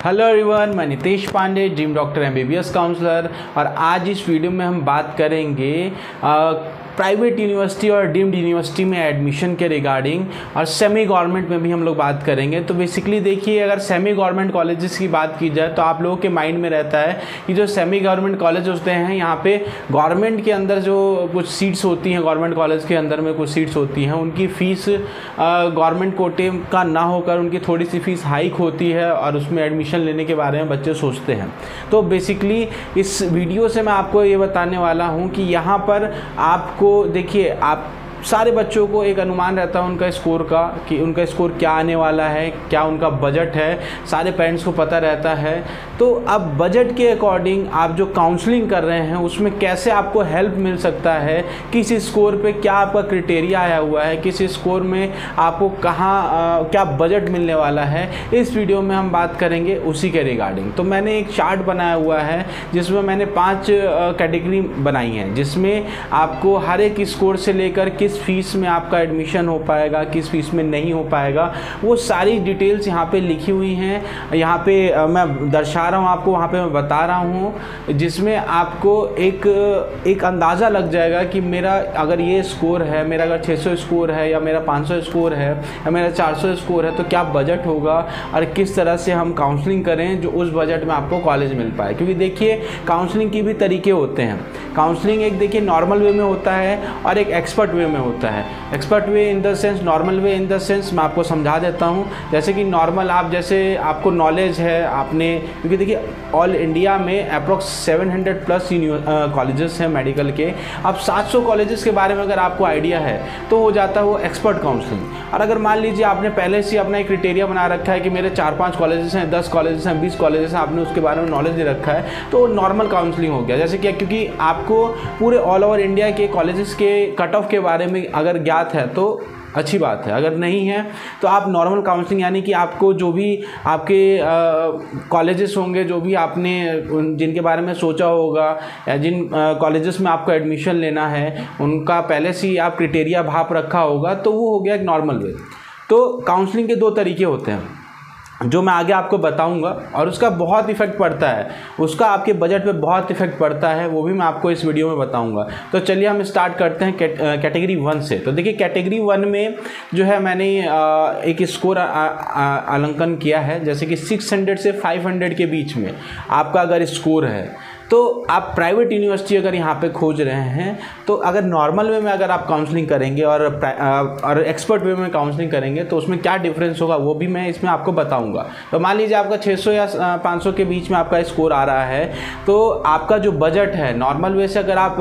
Hello everyone, मैं Nitesh Pandey, dream doctor MBBS counsellor. और आज इस वीडियो में हम बात करेंगे प्राइवेट यूनिवर्सिटी और डीम्ड यूनिवर्सिटी में एडमिशन के रिगार्डिंग, और सेमी गवर्नमेंट में भी हम लोग बात करेंगे। तो बेसिकली देखिए, अगर सेमी गवर्नमेंट कॉलेजेस की बात की जाए तो आप लोगों के माइंड में रहता है कि जो सेमी गवर्नमेंट कॉलेज होते हैं, यहाँ पे गवर्नमेंट के अंदर जो कुछ सीट्स होती हैं, गवर्नमेंट कॉलेज के अंदर में कुछ सीट्स होती हैं, उनकी फ़ीस गवर्नमेंट कोटे का ना होकर उनकी थोड़ी सी फ़ीस हाइक होती है और उसमें एडमिशन लेने के बारे में बच्चे सोचते हैं। तो बेसिकली इस वीडियो से मैं आपको ये बताने वाला हूँ कि यहाँ पर आपको देखिए, आप सारे बच्चों को एक अनुमान रहता है उनका स्कोर का, कि उनका स्कोर क्या आने वाला है, क्या उनका बजट है, सारे पेरेंट्स को पता रहता है। तो अब बजट के अकॉर्डिंग आप जो काउंसलिंग कर रहे हैं उसमें कैसे आपको हेल्प मिल सकता है, किस स्कोर पे क्या आपका क्राइटेरिया आया हुआ है, किस स्कोर में आपको कहाँ क्या बजट मिलने वाला है, इस वीडियो में हम बात करेंगे उसी के रिगार्डिंग। तो मैंने एक चार्ट बनाया हुआ है जिसमें मैंने 5 कैटेगरी बनाई हैं, जिसमें आपको हर एक स्कोर से लेकर किस फीस में आपका एडमिशन हो पाएगा, किस फीस में नहीं हो पाएगा, वो सारी डिटेल्स यहाँ पे लिखी हुई हैं। यहाँ पे मैं दर्शा रहा हूँ आपको, वहाँ पे मैं बता रहा हूँ, जिसमें आपको एक अंदाज़ा लग जाएगा कि मेरा अगर ये स्कोर है, मेरा अगर 600 स्कोर है, या मेरा 500 स्कोर है, या मेरा 400 स्कोर है, तो क्या बजट होगा और किस तरह से हम काउंसलिंग करें जो उस बजट में आपको कॉलेज मिल पाए। क्योंकि देखिए, काउंसलिंग की भी तरीके होते हैं। काउंसलिंग एक देखिए नॉर्मल वे में होता है और एक एक्सपर्ट वे में होता है। Expert way in the sense, normal way in the sense मैं आपको समझा देता हूँ। जैसे कि नॉर्मल, आप जैसे आपको नॉलेज है, आपने, क्योंकि देखिए ऑल इंडिया में अप्रोक्स 700 प्लस कॉलेजेस हैं मेडिकल के। अब 700 कॉलेजेस के बारे में अगर आपको आइडिया है तो हो जाता है वो एक्सपर्ट काउंसलिंग। और अगर मान लीजिए आपने पहले से अपना एक क्राइटेरिया बना रखा है कि मेरे 4-5 कॉलेजेस हैं, 10 कॉलेजेस हैं, 20 कॉलेजेस हैं, आपने उसके बारे में नॉलेज दे रखा है, तो नॉर्मल काउंसलिंग हो गया। जैसे कि क्योंकि आपको पूरे ऑल ओवर इंडिया के कॉलेजेस के कट ऑफ के बारे में अगर ज्ञात है तो अच्छी बात है, अगर नहीं है तो आप नॉर्मल काउंसलिंग, यानी कि आपको जो भी आपके कॉलेजेस होंगे, जो भी आपने जिनके बारे में सोचा होगा, या जिन कॉलेजेस में आपको एडमिशन लेना है, उनका पहले से ही आप क्राइटेरिया भाप रखा होगा, तो वो हो गया एक नॉर्मल वे। तो काउंसलिंग के 2 तरीके होते हैं जो मैं आगे आपको बताऊंगा, और उसका बहुत इफेक्ट पड़ता है, उसका आपके बजट पे बहुत इफेक्ट पड़ता है, वो भी मैं आपको इस वीडियो में बताऊंगा। तो चलिए हम स्टार्ट करते हैं कैटेगरी 1 से। तो देखिए, कैटेगरी 1 में जो है मैंने एक स्कोर आंकलन किया है, जैसे कि 600 से 500 के बीच में आपका अगर स्कोर है, तो आप प्राइवेट यूनिवर्सिटी अगर यहाँ पे खोज रहे हैं, तो अगर नॉर्मल वे में अगर आप काउंसलिंग करेंगे और एक्सपर्ट वे में काउंसलिंग करेंगे, तो उसमें क्या डिफरेंस होगा वो भी मैं इसमें आपको बताऊंगा। तो मान लीजिए आपका 600 या 500 के बीच में आपका स्कोर आ रहा है, तो आपका जो बजट है, नॉर्मल वे से अगर आप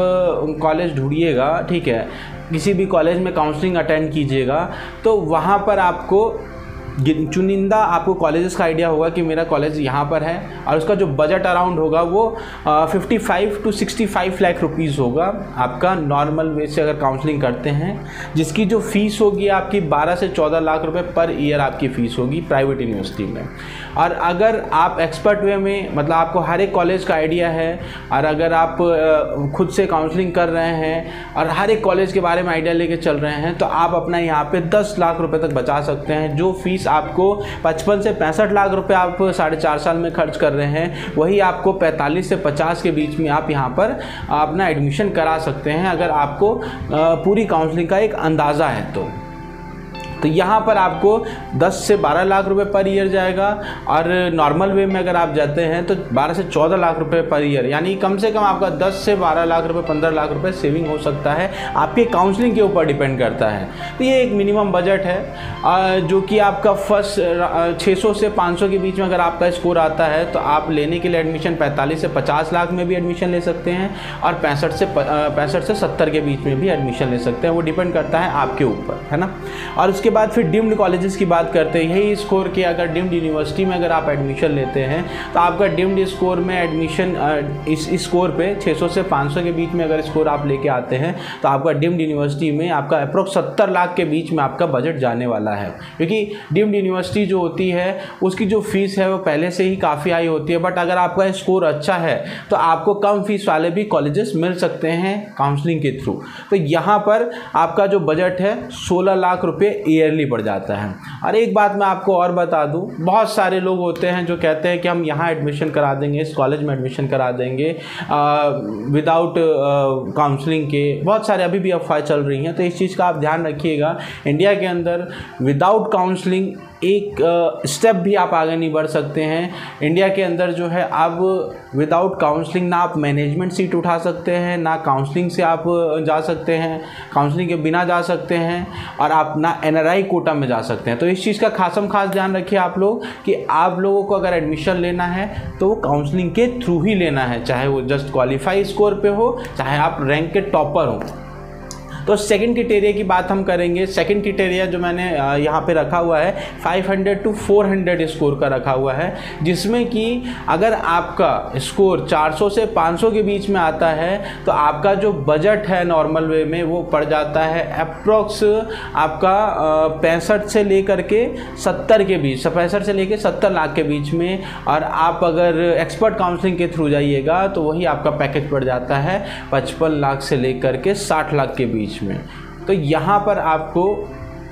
कॉलेज ढूंढिएगा, ठीक है, किसी भी कॉलेज में काउंसलिंग अटेंड कीजिएगा, तो वहाँ पर आपको चुनिंदा आपको कॉलेजेस का आइडिया होगा कि मेरा कॉलेज यहाँ पर है, और उसका जो बजट अराउंड होगा वो 55 to 65 लाख रुपीज़ होगा आपका नॉर्मल वे से अगर काउंसलिंग करते हैं, जिसकी जो फीस होगी आपकी 12 से 14 लाख रुपए पर ईयर आपकी फ़ीस होगी प्राइवेट यूनिवर्सिटी में। और अगर आप एक्सपर्ट वे में, मतलब आपको हर एक कॉलेज का आइडिया है, और अगर आप खुद से काउंसलिंग कर रहे हैं और हर एक कॉलेज के बारे में आइडिया लेके चल रहे हैं, तो आप अपना यहाँ पे 10 लाख रुपए तक बचा सकते हैं। जो फीस आपको 55 से 65 लाख रुपए आप 4.5 साल में खर्च कर रहे हैं, वही आपको 45 से 50 के बीच में आप यहाँ पर अपना एडमिशन करा सकते हैं, अगर आपको पूरी काउंसलिंग का एक अंदाज़ा है तो यहाँ पर आपको 10 से 12 लाख रुपए पर ईयर जाएगा, और नॉर्मल वे में अगर आप जाते हैं तो 12 से 14 लाख रुपए पर ईयर, यानी कम से कम आपका 10 से 12 लाख रुपए, 15 लाख रुपए सेविंग हो सकता है। आपके काउंसलिंग के ऊपर डिपेंड करता है। तो ये एक मिनिमम बजट है, जो कि आपका फर्स्ट 600 से 500 के बीच में अगर आपका स्कोर आता है, तो आप लेने के लिए एडमिशन 45 से 50 लाख में भी एडमिशन ले सकते हैं, और 65 से 70 के बीच में भी एडमिशन ले सकते हैं। वो डिपेंड करता है आपके ऊपर, है ना। और उसके बाद फिर डीम्ड कॉलेजेस की बात करते हैं। यही स्कोर के अगर डीम्ड यूनिवर्सिटी में अगर आप एडमिशन लेते हैं, तो आपका डीम्ड स्कोर में एडमिशन इस स्कोर पे 600 से 500 के बीच में अगर स्कोर आप लेके आते हैं, तो आपका डीम्ड यूनिवर्सिटी में आपका अप्रोक्स 70 लाख के बीच में आपका बजट जाने वाला है। क्योंकि डीम्ड यूनिवर्सिटी जो होती है उसकी जो फीस है वो पहले से ही काफ़ी हाई होती है, बट अगर आपका स्कोर अच्छा है तो आपको कम फीस वाले भी कॉलेजेस मिल सकते हैं काउंसलिंग के थ्रू। तो यहाँ पर आपका जो बजट है 16 लाख रुपये ईयर ईयरली पड़ जाता है। और एक बात मैं आपको और बता दूं, बहुत सारे लोग होते हैं जो कहते हैं कि हम यहाँ एडमिशन करा देंगे, इस कॉलेज में एडमिशन करा देंगे विदाउट काउंसलिंग के। बहुत सारे अभी भी अफवाहें चल रही हैं, तो इस चीज़ का आप ध्यान रखिएगा। इंडिया के अंदर विदाउट काउंसलिंग एक स्टेप भी आप आगे नहीं बढ़ सकते हैं। इंडिया के अंदर जो है अब विदाउट काउंसलिंग ना आप मैनेजमेंट सीट उठा सकते हैं, ना काउंसलिंग से आप जा सकते हैं, काउंसलिंग के बिना जा सकते हैं, और आप ना NRI कोटा में जा सकते हैं। तो इस चीज़ का खास ध्यान रखिए आप लोग कि आप लोगों को अगर एडमिशन लेना है तो वो काउंसलिंग के थ्रू ही लेना है, चाहे वो जस्ट क्वालिफाई स्कोर पे हो, चाहे आप रैंक के टॉपर हो। तो सेकंड क्राइटेरिया की बात हम करेंगे। सेकंड क्राइटेरिया जो मैंने यहाँ पे रखा हुआ है 500 to 400 स्कोर का रखा हुआ है, जिसमें कि अगर आपका स्कोर 400 से 500 के बीच में आता है तो आपका जो बजट है नॉर्मल वे में वो पड़ जाता है अप्रोक्स आपका 65 से लेकर के 70 के बीच, 65 से लेकर 70 लाख के बीच में। और आप अगर एक्सपर्ट काउंसलिंग के थ्रू जाइएगा तो वही आपका पैकेज पड़ जाता है 55 लाख से लेकर के 60 लाख के बीच में। तो यहाँ पर आपको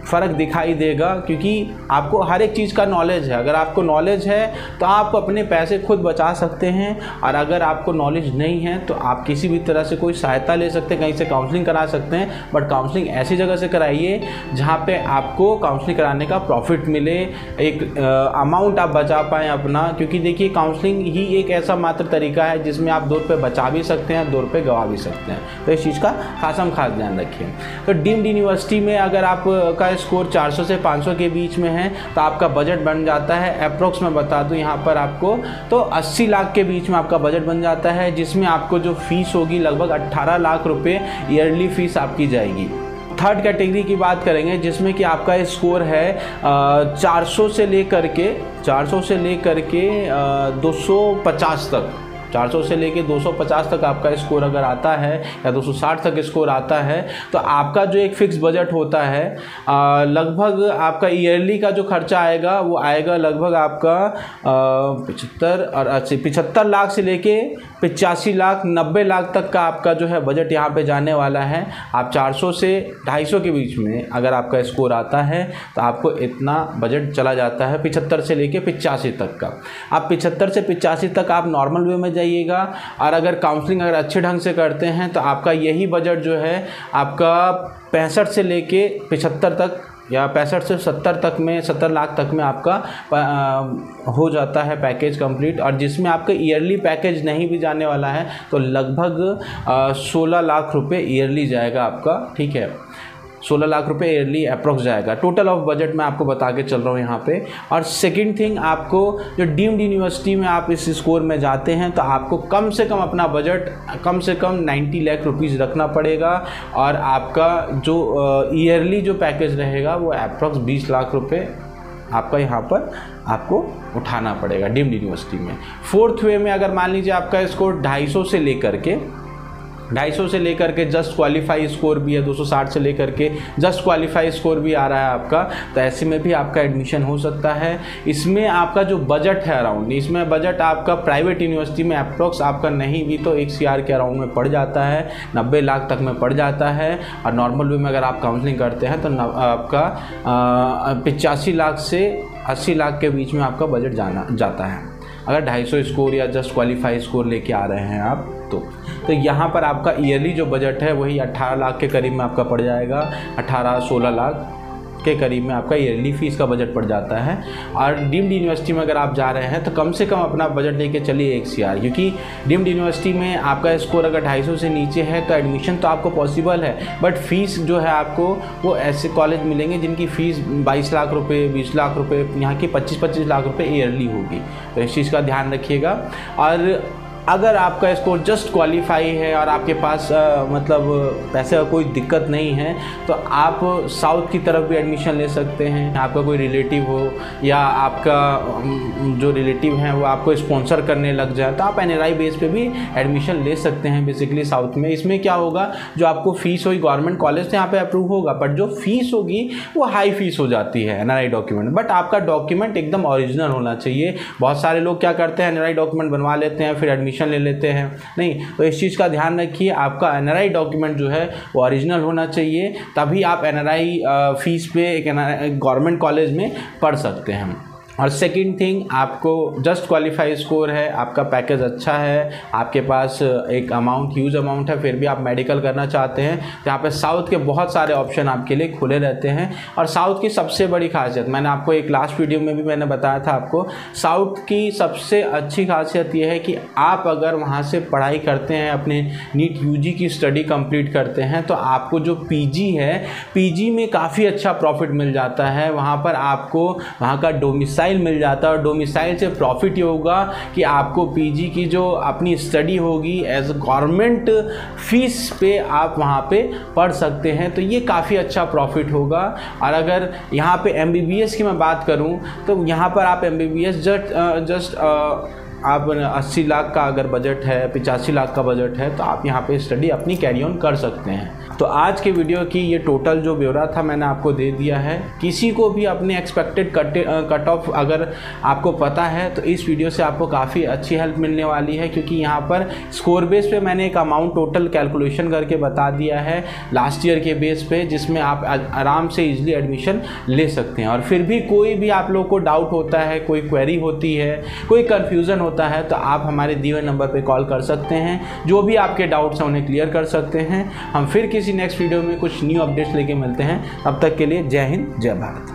फ़र्क दिखाई देगा, क्योंकि आपको हर एक चीज़ का नॉलेज है। अगर आपको नॉलेज है तो आप अपने पैसे खुद बचा सकते हैं, और अगर आपको नॉलेज नहीं है तो आप किसी भी तरह से कोई सहायता ले सकते हैं, कहीं से काउंसलिंग करा सकते हैं। बट काउंसलिंग ऐसी जगह से कराइए जहाँ पे आपको काउंसलिंग कराने का प्रॉफिट मिले, एक अमाउंट आप बचा पाएँ अपना। क्योंकि देखिए काउंसलिंग ही एक ऐसा मात्र तरीका है जिसमें आप 2 रुपये बचा भी सकते हैं, 2 रुपये गवा भी सकते हैं। तो इस चीज़ का खास ध्यान रखिए। तो डीम्ड यूनिवर्सिटी में अगर आपका स्कोर 400 से 500 के बीच में है तो आपका बजट बन जाता है अप्रोक्स, मैं बता दूं यहाँ पर आपको, तो 80 लाख के बीच में आपका बजट बन जाता है, जिसमें आपको जो फीस होगी लगभग 18 लाख रुपए ईयरली फीस आपकी जाएगी। थर्ड कैटेगरी की बात करेंगे जिसमें कि आपका स्कोर है 400 से लेकर के 250 तक, 400 से लेके 250 तक आपका स्कोर अगर आता है या 260 तक स्कोर आता है तो आपका जो एक फिक्स बजट होता है लगभग आपका ईयरली का जो खर्चा आएगा वो आएगा लगभग आपका 75 लाख से लेके 85 लाख 90 लाख तक का आपका जो है बजट यहाँ पे जाने वाला है। आप 400 से 250 के बीच में अगर आपका स्कोर आता है तो आपको इतना बजट चला जाता है 75 से लेके 85 तक का। आप 75 से 85 तक आप नॉर्मल वे में जाइएगा, और अगर काउंसलिंग अगर अच्छे ढंग से करते हैं तो आपका यही बजट जो है आपका 65 से लेके 75 तक या 65 से 70 तक में 70 लाख तक में आपका हो जाता है पैकेज कंप्लीट। और जिसमें आपका ईयरली पैकेज नहीं भी जाने वाला है तो लगभग 16 लाख रुपए ईयरली जाएगा आपका, ठीक है, 16 लाख रुपए ईयरली अप्रोक्स जाएगा। टोटल ऑफ बजट मैं आपको बता के चल रहा हूँ यहाँ पे। और सेकंड थिंग, आपको जो डीम्ड यूनिवर्सिटी में आप इस स्कोर में जाते हैं तो आपको कम से कम अपना बजट कम से कम 90 लाख रुपीज़ रखना पड़ेगा, और आपका जो ईयरली जो पैकेज रहेगा वो अप्रोक्स 20 लाख रुपये आपका यहाँ पर आपको उठाना पड़ेगा डीम्ड यूनिवर्सिटी में। फोर्थ वे में अगर मान लीजिए आपका स्कोर 250 से लेकर के जस्ट क्वालिफाई स्कोर भी है, 260 से लेकर के जस्ट क्वालिफाई स्कोर भी आ रहा है आपका, तो ऐसे में भी आपका एडमिशन हो सकता है। इसमें आपका जो बजट है अराउंड, इसमें बजट आपका प्राइवेट यूनिवर्सिटी में अप्रोक्स आपका नहीं भी तो 1 CR के अराउंड में पड़ जाता है, 90 लाख तक में पड़ जाता है। और नॉर्मल वे में अगर आप काउंसलिंग करते हैं तो आपका 85 लाख से 80 लाख के बीच में आपका बजट जाता है, अगर 250 स्कोर या जस्ट क्वालिफाई स्कोर लेके आ रहे हैं आप तो यहाँ पर आपका ईयरली जो बजट है वही 18 लाख के करीब में आपका पड़ जाएगा, 18-16 लाख के करीब में आपका ईयरली फीस का बजट पड़ जाता है। और डीम्ड यूनिवर्सिटी में अगर आप जा रहे हैं तो कम से कम अपना बजट लेके चलिए 1 CR, क्योंकि डीम्ड यूनिवर्सिटी में आपका स्कोर अगर 250 से नीचे है तो एडमिशन तो आपको पॉसिबल है, बट फीस जो है आपको वो ऐसे कॉलेज मिलेंगे जिनकी फ़ीस 22 लाख रुपये, 20 लाख रुपये, यहाँ की 25-25 लाख रुपये ईयरली होगी। तो इस चीज़ का ध्यान रखिएगा। और अगर आपका स्कोर जस्ट क्वालिफाई है और आपके पास मतलब पैसे का कोई दिक्कत नहीं है तो आप साउथ की तरफ भी एडमिशन ले सकते हैं। आपका कोई रिलेटिव हो या आपका जो रिलेटिव हैं वो आपको स्पॉन्सर करने लग जाए तो आप NRI बेस पे भी एडमिशन ले सकते हैं बेसिकली साउथ में। इसमें क्या होगा, जो आपको फ़ीस होगी गवर्नमेंट कॉलेज से यहाँ पे अप्रूव होगा, बट जो फीस होगी वो हाई फीस हो जाती है NRI डॉक्यूमेंट। बट आपका डॉक्यूमेंट एकदम ओरिजिनल होना चाहिए। बहुत सारे लोग क्या करते हैं, NRI डॉक्यूमेंट बनवा लेते हैं, फिर एडमिशन ले लेते हैं, नहीं। तो इस चीज़ का ध्यान रखिए, आपका NRI डॉक्यूमेंट जो है वो ओरिजिनल होना चाहिए, तभी आप NRI फीस पे एक गवर्नमेंट कॉलेज में पढ़ सकते हैं। और सेकंड थिंग, आपको जस्ट क्वालिफाई स्कोर है, आपका पैकेज अच्छा है, आपके पास एक अमाउंट ह्यूज अमाउंट है, फिर भी आप मेडिकल करना चाहते हैं, तो यहाँ पे साउथ के बहुत सारे ऑप्शन आपके लिए खुले रहते हैं। और साउथ की सबसे बड़ी खासियत, मैंने आपको एक लास्ट वीडियो में भी मैंने बताया था आपको, साउथ की सबसे अच्छी खासियत ये है कि आप अगर वहाँ से पढ़ाई करते हैं, अपने नीट UG की स्टडी कंप्लीट करते हैं, तो आपको जो PG है, PG में काफ़ी अच्छा प्रॉफिट मिल जाता है। वहाँ पर आपको वहाँ का डोमिसाइल मिल जाता है, और डोमिसाइल से प्रॉफिट ये होगा कि आपको PG की जो अपनी स्टडी होगी एज गवर्नमेंट फीस पे आप वहाँ पे पढ़ सकते हैं, तो ये काफ़ी अच्छा प्रॉफिट होगा। और अगर यहाँ पे MBBS की मैं बात करूँ, तो यहाँ पर आप MBBS जस्ट आप 80 लाख का अगर बजट है, 85 लाख का बजट है, तो आप यहाँ पे स्टडी अपनी कैरी ऑन कर सकते हैं। तो आज के वीडियो की ये टोटल जो ब्यौरा था मैंने आपको दे दिया है। किसी को भी अपने एक्सपेक्टेड कट ऑफ अगर आपको पता है, तो इस वीडियो से आपको काफ़ी अच्छी हेल्प मिलने वाली है, क्योंकि यहाँ पर स्कोर बेस पे मैंने एक अमाउंट टोटल कैलकुलेशन करके बता दिया है लास्ट ईयर के बेस पे, जिसमें आप आराम से ईजिली एडमिशन ले सकते हैं। और फिर भी कोई भी आप लोग को डाउट होता है, कोई क्वेरी होती है, कोई कन्फ्यूज़न होता है, तो आप हमारे दिए हुए नंबर पर कॉल कर सकते हैं, जो भी आपके डाउट्स हैं उन्हें क्लियर कर सकते हैं। हम फिर किसी नेक्स्ट वीडियो में कुछ न्यू अपडेट्स लेके मिलते हैं। तब तक के लिए जय हिंद, जय भारत।